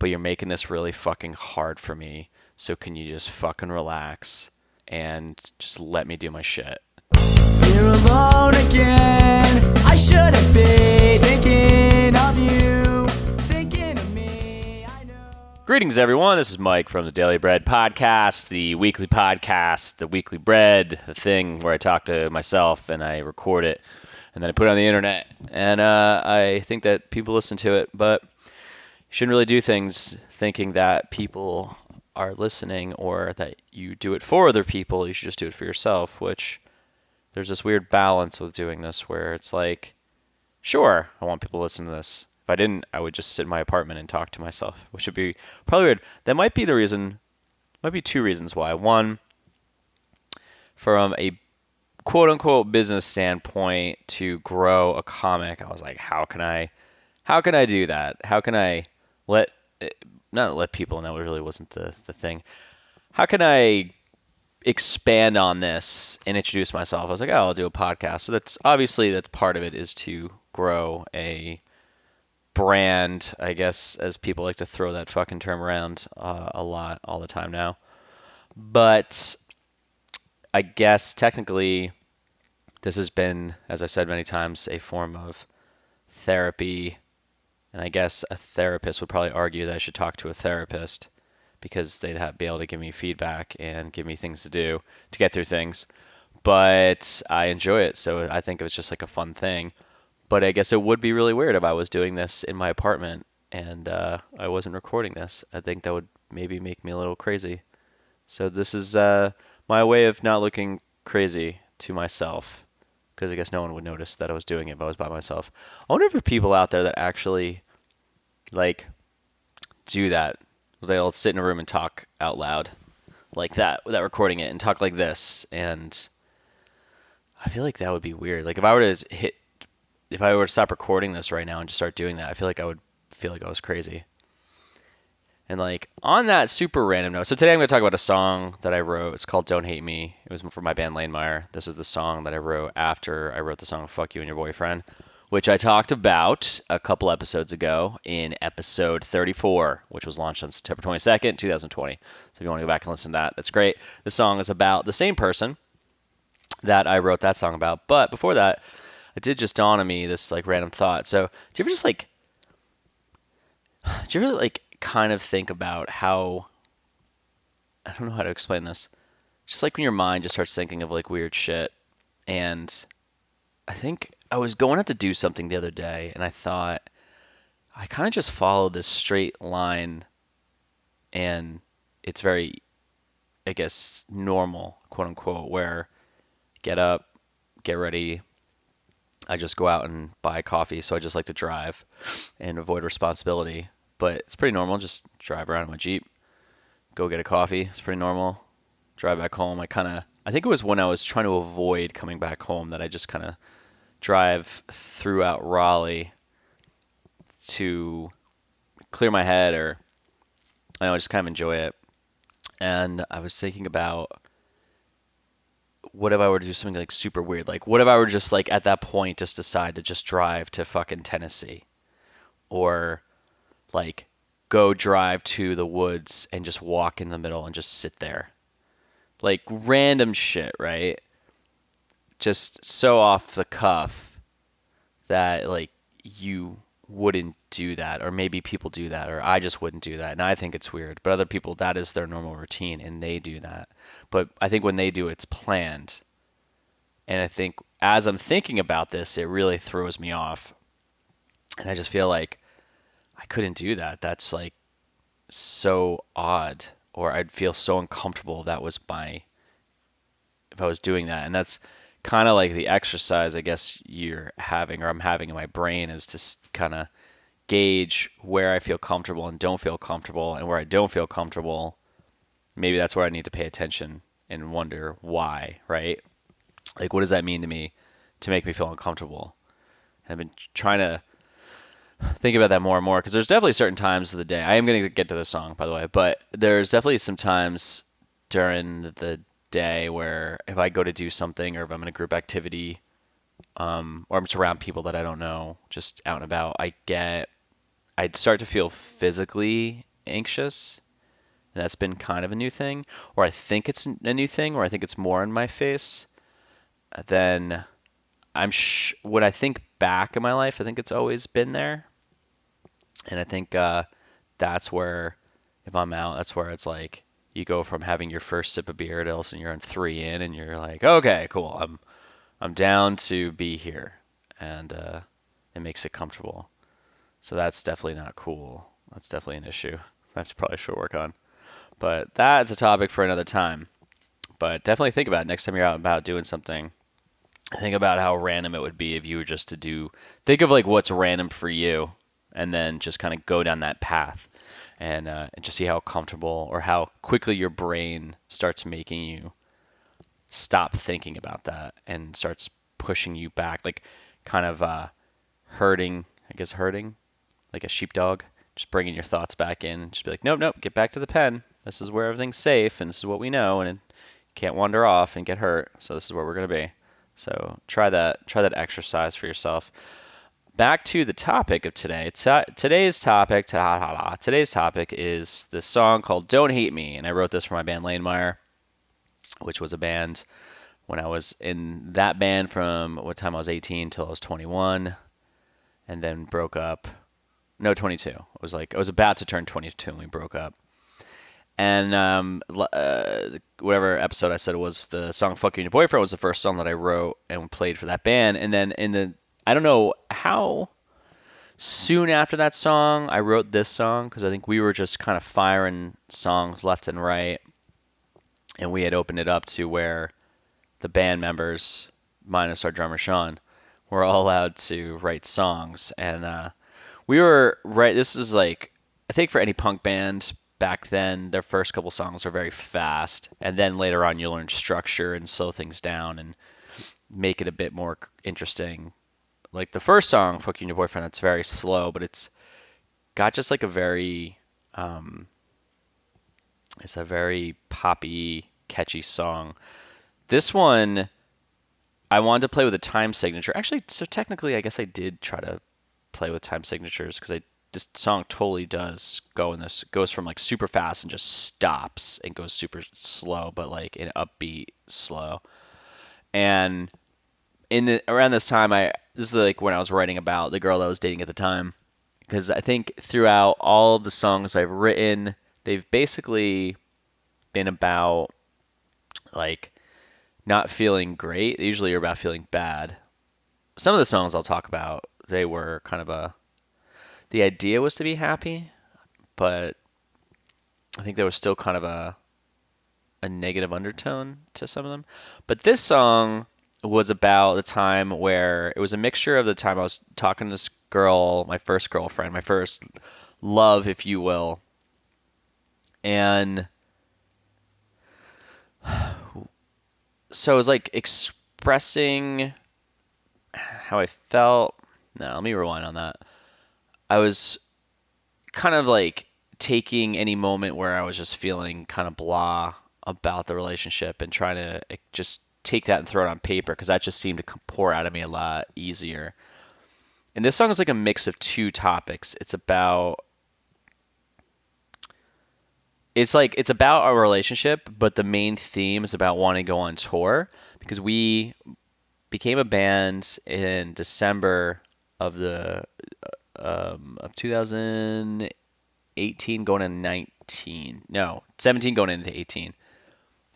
but you're making this really fucking hard for me. So can you just fucking relax and just let me do my shit? You're alone again. I shouldn't be thinking of you, thinking of me. I know. Greetings, everyone. This is Mike from the dailyBred podcast, the weekly podcast, the weekly bread, the thing where I talk to myself and I record it and then I put it on the internet. And I think that people listen to it, but you shouldn't really do things thinking that people are listening or that you do it for other people. You should just do it for yourself, which there's this weird balance with doing this where it's like, sure, I want people to listen to this. If I didn't, I would just sit in my apartment and talk to myself, which would be probably weird. That might be the reason, might be two reasons why. One, from a quote unquote business standpoint to grow a comic, I was like, how can I do that? How can I let, not let people know, it really wasn't the thing. How can I expand on this and introduce myself? I was like, oh, I'll do a podcast. So that's obviously that's part of it, is to grow a brand, I guess, as people like to throw that fucking term around a lot all the time now. But I guess technically this has been, as I said many times, a form of therapy. And I guess a therapist would probably argue that I should talk to a therapist because they'd be able to give me feedback and give me things to do to get through things. But I enjoy it, so I think it was just like a fun thing. But I guess it would be really weird if I was doing this in my apartment and I wasn't recording this. I think that would maybe make me a little crazy. So this is my way of not looking crazy to myself, because I guess no one would notice that I was doing it if I was by myself. I wonder if there are people out there that actually like do that. They'll sit in a room and talk out loud like that without recording it and talk like this. And I feel like that would be weird. Like if I were to stop recording this right now and just start doing that, I feel like I would feel like I was crazy. And like on that super random note, so today I'm going to talk about a song that I wrote. It's called Don't Hate Me. It was for my band Lanemeyer. This is the song that I wrote after I wrote the song Fuck You and Your Boyfriend, which I talked about a couple episodes ago in episode 34, which was launched on September 22nd, 2020. So if you want to go back and listen to that, that's great. The song is about the same person that I wrote that song about. But before that, it did just dawn on me this like random thought. So do you ever like kind of think about how, I don't know how to explain this, just like when your mind just starts thinking of like weird shit. And I think I was going out to do something the other day and I thought I kind of just followed this straight line and it's very, I guess, normal, quote unquote, where get up, get ready, I just go out and buy coffee. So I just like to drive and avoid responsibility. But it's pretty normal. Just drive around in my Jeep, go get a coffee. It's pretty normal. Drive back home. I think it was when I was trying to avoid coming back home that I just kind of drive throughout Raleigh to clear my head, or I don't know, just kind of enjoy it. And I was thinking about, what if I were to do something like super weird? Like, what if I were just like at that point just decide to just drive to fucking Tennessee, or like go drive to the woods and just walk in the middle and just sit there. Like random shit, right? Just so off the cuff that like you wouldn't do that, or maybe people do that, or I just wouldn't do that. And I think it's weird, but other people, that is their normal routine and they do that. But I think when they do it, it's planned. And I think as I'm thinking about this, it really throws me off. And I just feel like I couldn't do that. That's like so odd, or I'd feel so uncomfortable if I was doing that. And that's kind of like the exercise I guess you're having, or I'm having in my brain, is to kind of gauge where I feel comfortable and don't feel comfortable, and where I don't feel comfortable, maybe that's where I need to pay attention and wonder why, right? Like, what does that mean to me to make me feel uncomfortable? And I've been trying to think about that more and more, because there's definitely certain times of the day. I am going to get to the song, by the way, but there's definitely some times during the day where if I go to do something, or if I'm in a group activity, or I'm just around people that I don't know, just out and about, I'd start to feel physically anxious, and that's been kind of a new thing, or I think it's a new thing, or I think it's more in my face, then when I think back in my life, I think it's always been there. And I think that's where, if I'm out, that's where it's like you go from having your first sip of beer to all of a sudden you're on three in, and you're like, okay, cool, I'm down to be here, and it makes it comfortable. So that's definitely not cool. That's definitely an issue. That's probably should work on. But that's a topic for another time. But definitely think about it next time you're out and about doing something. Think about how random it would be if you were just to think of like what's random for you, and then just kind of go down that path, and just see how comfortable or how quickly your brain starts making you stop thinking about that and starts pushing you back, like kind of herding, I guess herding, like a sheepdog, just bringing your thoughts back in, just be like, nope, nope, get back to the pen. This is where everything's safe, and this is what we know, and you can't wander off and get hurt. So this is where we're gonna be. So try that exercise for yourself. Back to the topic of today. Today's topic is the song called "Don't Hate Me," and I wrote this for my band Lanemeyer, which was a band when I was in that band from what time I was 18 till I was 21, and then broke up. No, 22. I was about to turn 22 when we broke up. And whatever episode I said it was, the song "Fuck You and Your Boyfriend" was the first song that I wrote and played for that band. And then I don't know how soon after that song I wrote this song, because I think we were just kind of firing songs left and right, and we had opened it up to where the band members, minus our drummer Sean, were all allowed to write songs. And we were right. This is like, I think for any punk band back then, their first couple songs are very fast, and then later on you learn structure and slow things down and make it a bit more interesting. Like the first song, "Fuck You and Your Boyfriend," that's very slow, but it's got just like it's a very poppy, catchy song. This one, I wanted to play with a time signature. Actually, so technically, I guess I did try to play with time signatures, because this song totally does go in this, goes from like super fast and just stops and goes super slow, but like in upbeat slow. And around this time, this is like when I was writing about the girl that I was dating at the time, because I think throughout all of the songs I've written, they've basically been about like not feeling great. They usually are about feeling bad. Some of the songs I'll talk about, they were kind of the idea was to be happy, but I think there was still kind of a negative undertone to some of them. But this song was about the time where it was a mixture of the time I was talking to this girl, my first girlfriend, my first love, if you will. And so it was like expressing how I felt. No, let me rewind on that. I was kind of like taking any moment where I was just feeling kind of blah about the relationship and trying to just take that and throw it on paper, because that just seemed to pour out of me a lot easier. And this song is like a mix of two topics. It's about our relationship, but the main theme is about wanting to go on tour, because we became a band in December of 2018 going into 19. No, 17 going into 18.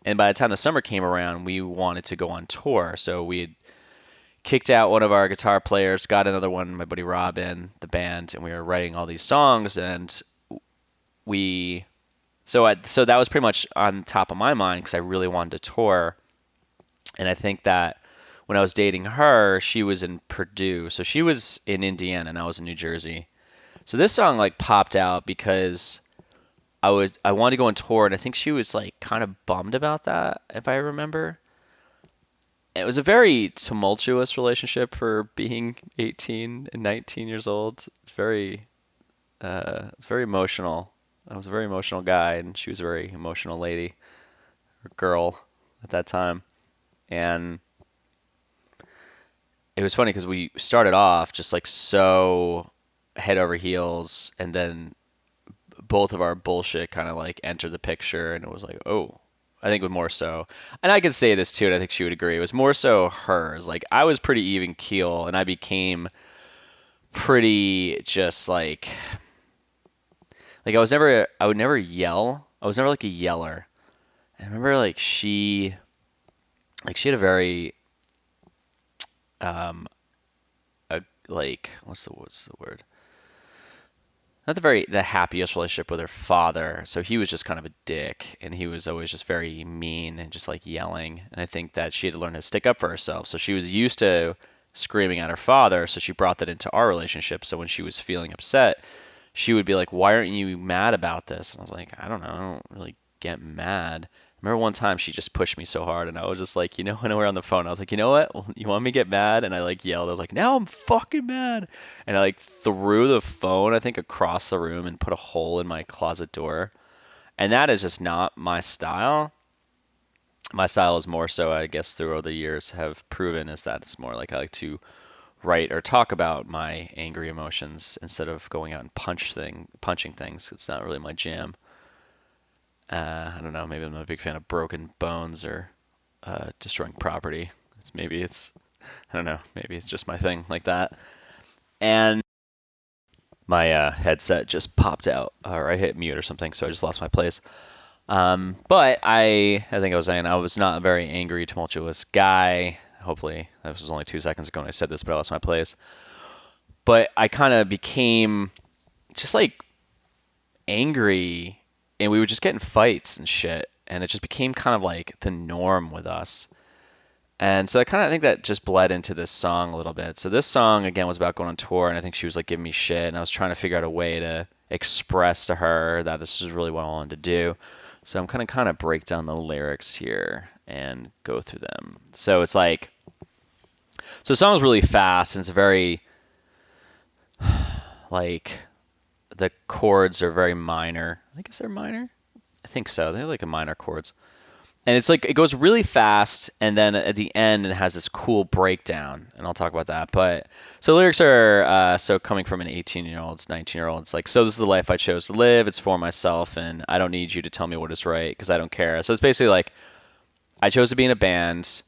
And by the time the summer came around, we wanted to go on tour. So we had kicked out one of our guitar players, got another one, my buddy Rob, in the band, and we were writing all these songs. And so that was pretty much on top of my mind, because I really wanted to tour. And I think that when I was dating her, she was in Purdue, so she was in Indiana and I was in New Jersey. So this song like popped out because I wanted to go on tour, and I think she was like kind of bummed about that, if I remember. It was a very tumultuous relationship for being 18 and 19 years old. It's very emotional. I was a very emotional guy, and she was a very emotional lady or girl at that time. And it was funny because we started off just like so head over heels, and then both of our bullshit kind of like entered the picture, and it was like, oh, I think it was more so, and I could say this too, and I think she would agree. It was more so hers. Like I was pretty even keel, and I became pretty just like I would never yell. I was never like a yeller. I remember she had a very um like what's the word? Not the happiest relationship with her father. So he was just kind of a dick, and he was always just very mean and just like yelling. And I think that she had to learn to stick up for herself. So she was used to screaming at her father, so she brought that into our relationship. So when she was feeling upset, she would be like, "Why aren't you mad about this?" And I was like, "I don't know. I don't really get mad." I remember one time she just pushed me so hard, and I was just like, when we were on the phone, I was like, you know what? Well, you want me to get mad? And I like yelled. I was like, now I'm fucking mad. And I like threw the phone, I think, across the room and put a hole in my closet door. And that is just not my style. My style is more so, I guess, through the years have proven is that it's more like I like to write or talk about my angry emotions instead of going out and punching things. It's not really my jam. I don't know. Maybe I'm not a big fan of broken bones or destroying property. I don't know. Maybe it's just my thing like that. And my headset just popped out, or I hit mute or something, so I just lost my place. But I think I was saying I was not a very angry, tumultuous guy. Hopefully, this was only 2 seconds ago when I said this, but I lost my place. But I kind of became just like angry, and we were just getting fights and shit, and it just became kind of like the norm with us. And so I think that just bled into this song a little bit. So this song again was about going on tour, and I think she was like giving me shit, and I was trying to figure out a way to express to her that this is really what I wanted to do. So I'm gonna kind of break down the lyrics here and go through them. So it's like, so the song is really fast, and it's very like the chords are very minor. I guess they're minor. I think so. They're like a minor chords. And it's like it goes really fast, and then at the end it has this cool breakdown, and I'll talk about that. But so lyrics are so coming from an 18-year-old, 19-year-old. It's like, so this is the life I chose to live. It's for myself, and I don't need you to tell me what is right because I don't care. So it's basically like I chose to be in a band.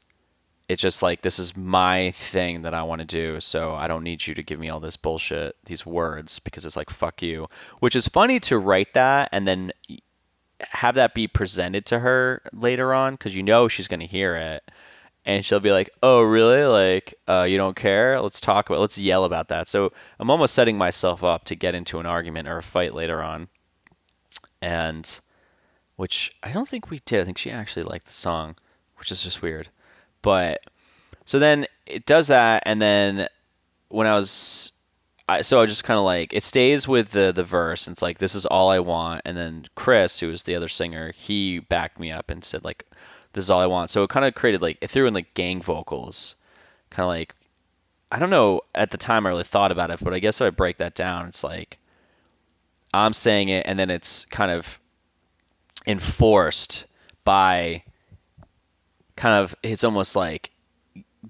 It's just like this is my thing that I want to do, so I don't need you to give me all this bullshit, these words, because it's like fuck you. Which is funny to write that and then have that be presented to her later on because she's going to hear it and she'll be like, oh really, like you don't care, let's yell about that. So I'm almost setting myself up to get into an argument or a fight later on, and which I don't think we did. I think she actually liked the song, which is just weird. But so then it does that, and then when so I just kind of like it stays with the verse, and it's like this is all I want, and then Chris, who was the other singer, he backed me up and said like this is all I want. So it kind of created like it threw in like gang vocals, kind of like I don't know at the time I really thought about it, but I guess if I break that down, it's like I'm saying it, and then it's kind of enforced by kind of it's almost like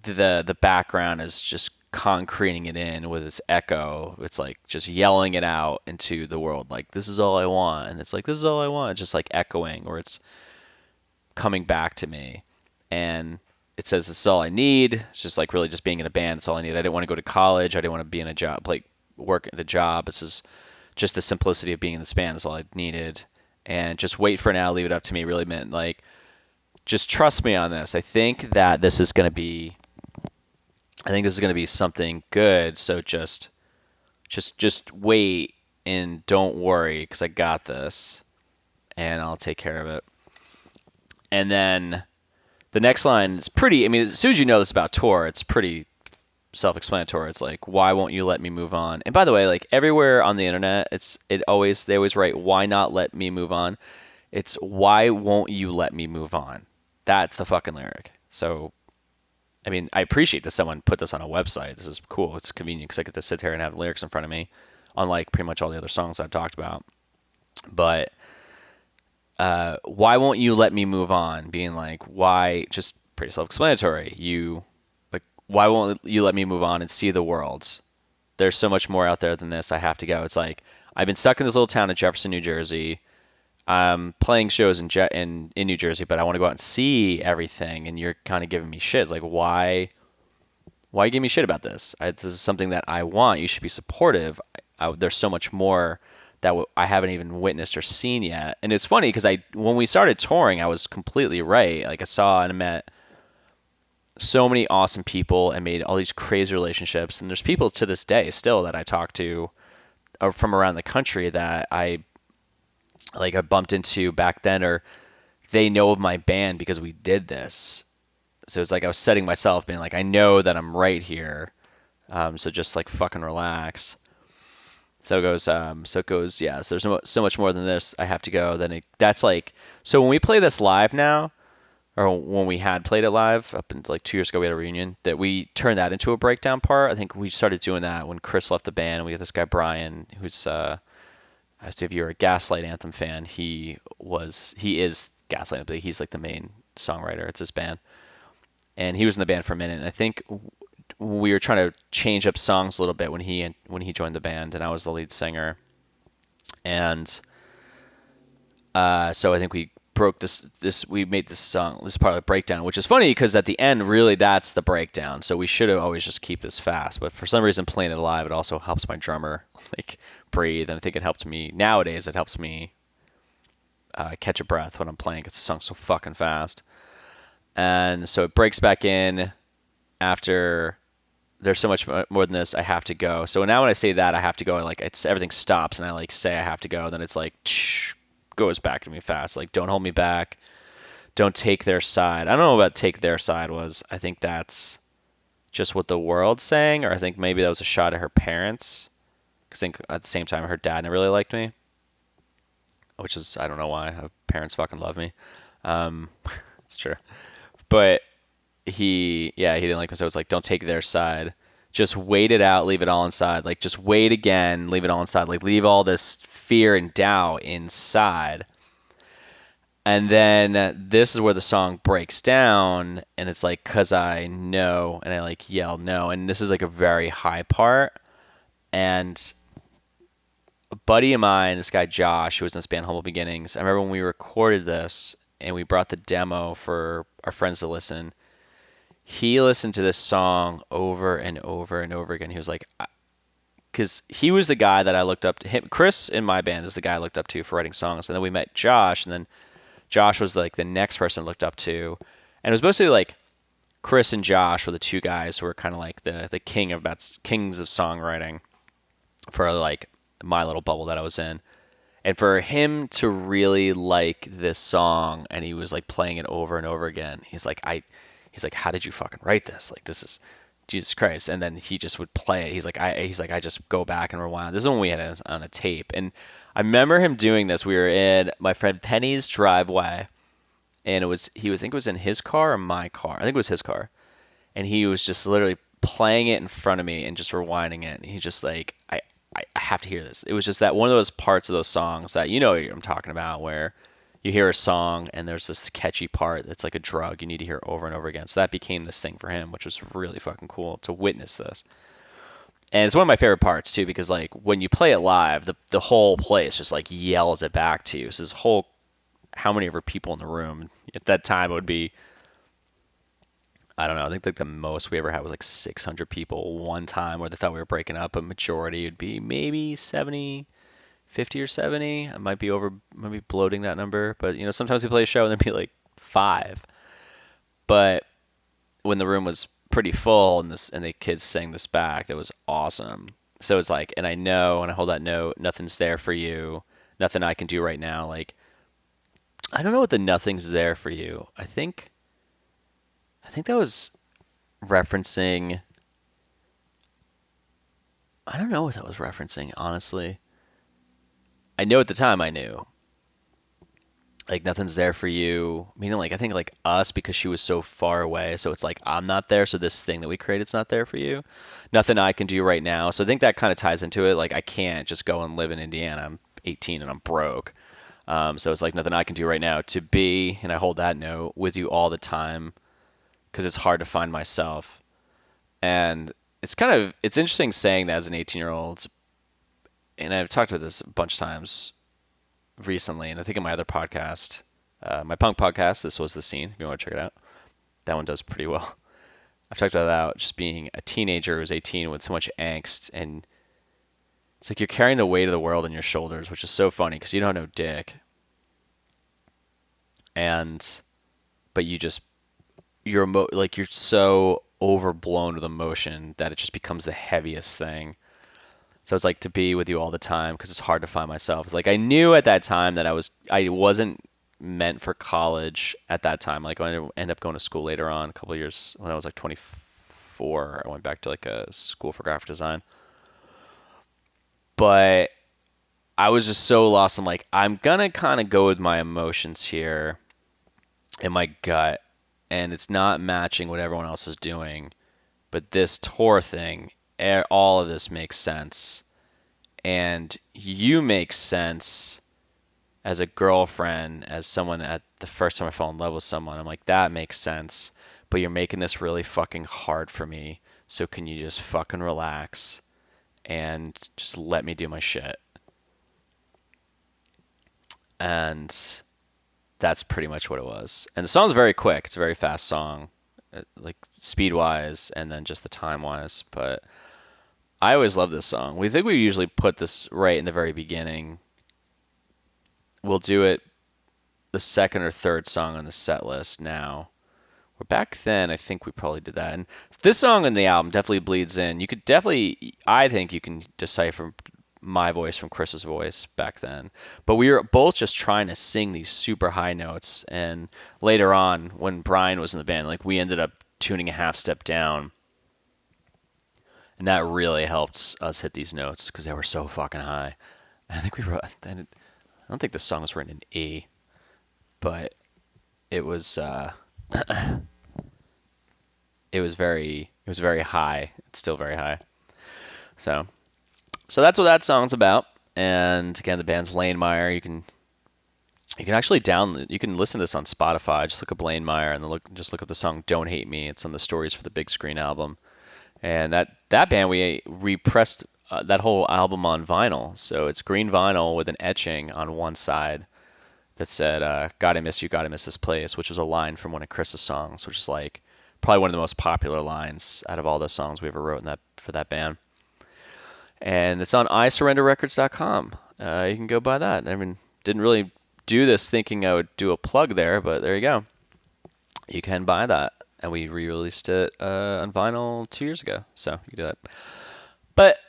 the background is just concreting it in with its echo. It's like just yelling it out into the world, like this is all I want, and it's like this is all I want. It's just like echoing, or it's coming back to me, and it says this is all I need. It's just like really just being in a band. It's all I need. I didn't want to go to college. I didn't want to be in a job, like work at a job. This is just the simplicity of being in this band is all I needed, and just wait for now, leave it up to me. Really meant like just trust me on this. I think this is going to be something good. So just wait and don't worry because I got this and I'll take care of it. And then the next line is pretty, I mean, as soon as you know this about tour, it's pretty self-explanatory. It's like, why won't you let me move on? And by the way, like everywhere on the internet, they always write, why not let me move on? It's why won't you let me move on? That's the fucking lyric. So, I mean, I appreciate that someone put this on a website. This is cool. It's convenient because I get to sit here and have lyrics in front of me, unlike pretty much all the other songs I've talked about. But why won't you let me move on? Being like, why? Just pretty self-explanatory. Why won't you let me move on and see the world? There's so much more out there than this. I have to go. It's like I've been stuck in this little town in Jefferson, New Jersey. I'm playing shows in New Jersey, but I want to go out and see everything, and you're kind of giving me shit. It's like, why you give me shit about this? This is something that I want. You should be supportive. There's so much more that I haven't even witnessed or seen yet. And it's funny because when we started touring, I was completely right. Like I saw and met so many awesome people and made all these crazy relationships. And there's people to this day still that I talk to from around the country that I bumped into back then, or they know of my band because we did this. So it's like I was setting myself, being like, I know that I'm right here. So just like fucking relax. So it goes. Yeah. So there's so much more than this. I have to go. That's like. So when we play this live now, or when we had played it live up in like 2 years ago, we had a reunion that we turned that into a breakdown part. I think we started doing that when Chris left the band. And we got this guy Brian, who's if you're a Gaslight Anthem fan, he is Gaslight, but he's like the main songwriter. It's his band, and he was in the band for a minute. And I think we were trying to change up songs a little bit when he joined the band, and I was the lead singer. And so I think we broke we made this part of the breakdown, which is funny because at the end, really, that's the breakdown. So we should have always just keep this fast, but for some reason, playing it live, it also helps my drummer like breathe, and I think it helped me. Nowadays, it helps me catch a breath when I'm playing because the song's so fucking fast. And so it breaks back in after. There's so much more than this. I have to go. So now when I say that I have to go, everything stops, and I say I have to go. Then it's like goes back to me fast. Like, don't hold me back. Don't take their side. I don't know what take their side was. I think that's just what the world's saying, or I think maybe that was a shot at her parents. I think at the same time her dad never really liked me, which is, I don't know why. Her parents fucking love me. It's true. But he didn't like me, so it was like, don't take their side. Just wait it out, leave it all inside. Like, just wait again, leave it all inside. Like, leave all this fear and doubt inside. And then this is where the song breaks down, and it's like, 'cause I know, and I like yell no. And this is like a very high part. And a buddy of mine, this guy Josh, who was in this band Humble Beginnings, I remember when we recorded this and we brought the demo for our friends to listen. He listened to this song over and over and over again. He was like, because he was the guy that I looked up to. Him, Chris in my band is the guy I looked up to for writing songs. And then we met Josh, and then Josh was like the next person I looked up to. And it was mostly like Chris and Josh were the two guys who were kind of like the kings of songwriting for like my little bubble that I was in. And for him to really like this song, and he was like playing it over and over again, he's like, how did you fucking write this? Like, this is Jesus Christ. And then he just would play it. He's like, I just go back and rewind. This is when we had it on a tape. And I remember him doing this. We were in my friend Penny's driveway, and I think it was in his car or my car. I think it was his car. And he was just literally playing it in front of me and just rewinding it. And he just like, I have to hear this. It was just that one of those parts of those songs that, you know what I'm talking about, where you hear a song and there's this catchy part that's like a drug you need to hear over and over again. So that became this thing for him, which was really fucking cool to witness this. And it's one of my favorite parts too, because like when you play it live, the whole place just like yells it back to you. So this whole, how many ever people in the room at that time, it would be, I don't know, I think like the most we ever had was like 600 people one time, where they thought we were breaking up. A majority would be maybe 50 or 70. I might be bloating that number, but you know, sometimes we play a show and there'd be like 5. But when the room was pretty full and the kids sang this back, that was awesome. So it's like, and I know, and I hold that note, nothing's there for you, nothing I can do right now. Like, I don't know what the nothing's there for you. I think that was referencing, I don't know what that was referencing, honestly. I know at the time I knew. Like, nothing's there for you. Meaning, like, I think, like, us, because she was so far away. So it's like, I'm not there. So this thing that we created's not there for you. Nothing I can do right now. So I think that kind of ties into it. Like, I can't just go and live in Indiana. I'm 18 and I'm broke. So it's like, nothing I can do right now to be, and I hold that note, with you all the time, because it's hard to find myself. And it's interesting saying that as an 18-year-old, and I've talked about this a bunch of times recently, and I think in my other podcast, my punk podcast, This Was the Scene, if you want to check it out, that one does pretty well. I've talked about just being a teenager who's 18 with so much angst, and it's like you're carrying the weight of the world on your shoulders, which is so funny because you don't know dick, and but like you're so overblown with emotion that it just becomes the heaviest thing. So it's like to be with you all the time because it's hard to find myself. It's like I knew at that time that I wasn't meant for college at that time. Like I ended up going to school later on, a couple of years when I was like 24. I went back to like a school for graphic design. But I was just so lost. I'm like, I'm gonna kind of go with my emotions here in my gut, and it's not matching what everyone else is doing. But this tour thing, all of this makes sense. And you make sense as a girlfriend, as someone at the first time I fell in love with someone. I'm like, that makes sense. But you're making this really fucking hard for me. So can you just fucking relax and just let me do my shit? And that's pretty much what it was. And the song's very quick. It's a very fast song, like speed-wise and then just the time-wise. But I always love this song. We usually put this right in the very beginning. We'll do it the second or third song on the set list now. Or back then, I think we probably did that. And this song on the album definitely bleeds in. You could definitely, I think you can decipher my voice from Chris's voice back then. But we were both just trying to sing these super high notes. And later on, when Brian was in the band, like we ended up tuning a half step down. And that really helped us hit these notes because they were so fucking high. I think we wrote, I don't think this song was written in E, but it was it was very high. It's still very high. So that's what that song's about. And again, the band's Lanemeyer. You can actually you can listen to this on Spotify. Just look up Lanemeyer and then just look up the song "Don't Hate Me." It's on the Stories for the Big Screen album. And that band, we repressed that whole album on vinyl. So it's green vinyl with an etching on one side that said, "Gotta miss you, gotta miss this place," which was a line from one of Chris's songs, which is like probably one of the most popular lines out of all the songs we ever wrote for that band. And it's on isurrenderrecords.com. You can go buy that. I mean, didn't really do this thinking I would do a plug there, but there you go. You can buy that. And we re-released it on vinyl 2 years ago, so you can do that. But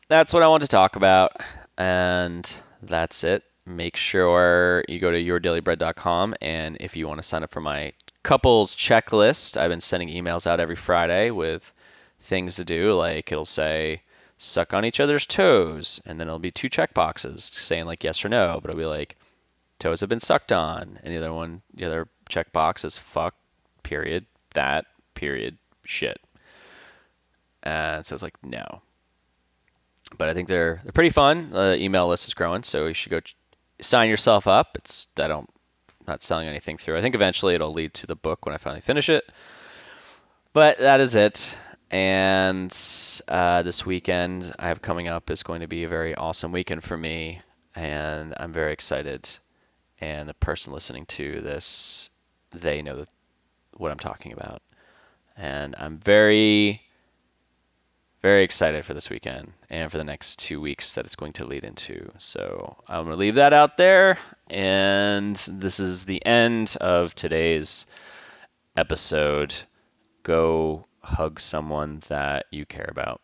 that's what I want to talk about, and that's it. Make sure you go to yourdailybred.com, and if you want to sign up for my couples checklist, I've been sending emails out every Friday with things to do, like it'll say suck on each other's toes, and then it'll be 2 check boxes saying like yes or no, but it'll be like toes have been sucked on, and the other check box is fuck, period, that, period, shit. And so it's like, no. But I think they're pretty fun. The email list is growing, so you should go sign yourself up. I'm not selling anything through. I think eventually it'll lead to the book when I finally finish it. But that is it. And this weekend I have coming up is going to be a very awesome weekend for me, and I'm very excited. And the person listening to this, they know what I'm talking about. And I'm very, very excited for this weekend and for the next 2 weeks that it's going to lead into. So I'm going to leave that out there. And this is the end of today's episode. Go hug someone that you care about.